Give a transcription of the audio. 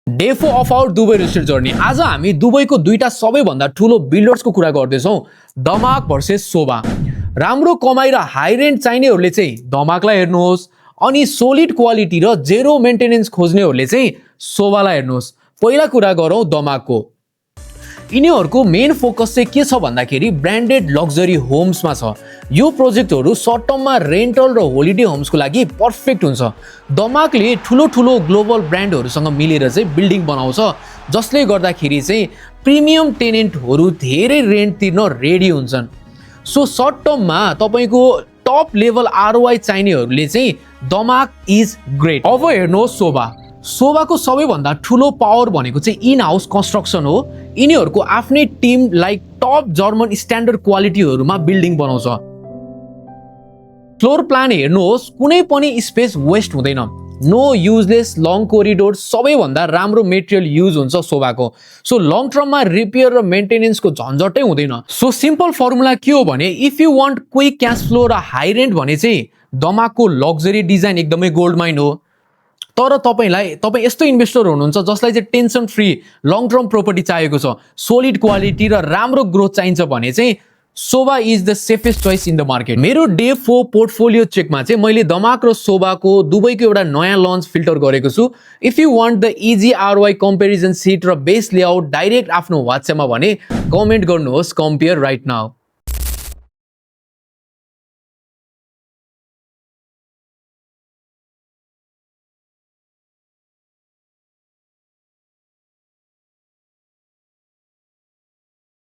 Day 4 of our Dubai research journey. आज हामी दुबईको दुईटा सबैभन्दा ठुलो बिल्डर्सको कुरा गर्दैछौँ, दमाक भर्सेस सोभा। राम्रो कमाई र हाई रेन्ट चाहिनेहरूले चाहिँ दमाकलाई हेर्नुहोस्, अनि सोलिड क्वालिटी र जेरो मेन्टेनेन्स खोज्नेहरूले चाहिँ सोभालाई हेर्नुहोस्। पहिला कुरा गरौँ दमाकको। यिनीहरूको मेन फोकस चाहिँ के छ भन्दाखेरि ब्रान्डेड लग्जरी होम्समा छ। यो प्रोजेक्टहरू सर्ट टर्ममा रेन्टल र होलिडे होम्सको लागि पर्फेक्ट हुन्छ। दमाकले ठुलो ठुलो ग्लोबल ब्रान्डहरूसँग मिलेर चाहिँ बिल्डिङ बनाउँछ, जसले गर्दाखेरि चाहिँ प्रिमियम टेनेन्टहरू धेरै रेन्ट तिर्न रेडी हुन्छन्। सो सर्ट टर्ममा तपाईँको टप लेभल आरओआई चाहिनेहरूले चाहिँ दमाक इज ग्रेट। अब हेर्नुहोस् सोभा। सोभाको सबैभन्दा ठुलो पावर भनेको चाहिँ इन हाउस कन्स्ट्रक्सन हो। यिनीहरूको आफ्नै team like top German standard क्वालिटीहरूमा बिल्डिङ बनाउँछ। फ्लोर प्लान हेर्नुहोस्, कुनै पनि स्पेस वेस्ट हुँदैन। नो युजलेस लङ कोरिडोर, सबैभन्दा राम्रो मेटेरियल युज हुन्छ सोभाको। सो लङ टर्ममा रिपेयर र मेन्टेनेन्सको झन्झटै हुँदैन। सो सिम्पल फर्मुला के हो भने, if you want quick cash flow र हाई रेन्ट भने चाहिँ दमाकको लग्जरी डिजाइन एकदमै गोल्ड माइन हो। तर तपाईँ यस्तो इन्भेस्टर हुनुहुन्छ जसलाई चाहिँ tension free long term property चाहिएको छ, सोलिड क्वालिटी र राम्रो ग्रोथ चाहिन्छ भने चाहिँ सोभा is the safest choice in the market. मेरो डे 4 पोर्टफोलियो चेकमा चाहिँ मैले दमाक र सोभाको दुबईको एउटा नयाँ लन्च फिल्टर गरेको छु। If you want the easy ROI comparison sheet र बेस लेआउट डाइरेक्ट आफ्नो वाट्सएपमा भने कमेन्ट गर्नुहोस् कम्पेयर राइट नाउ।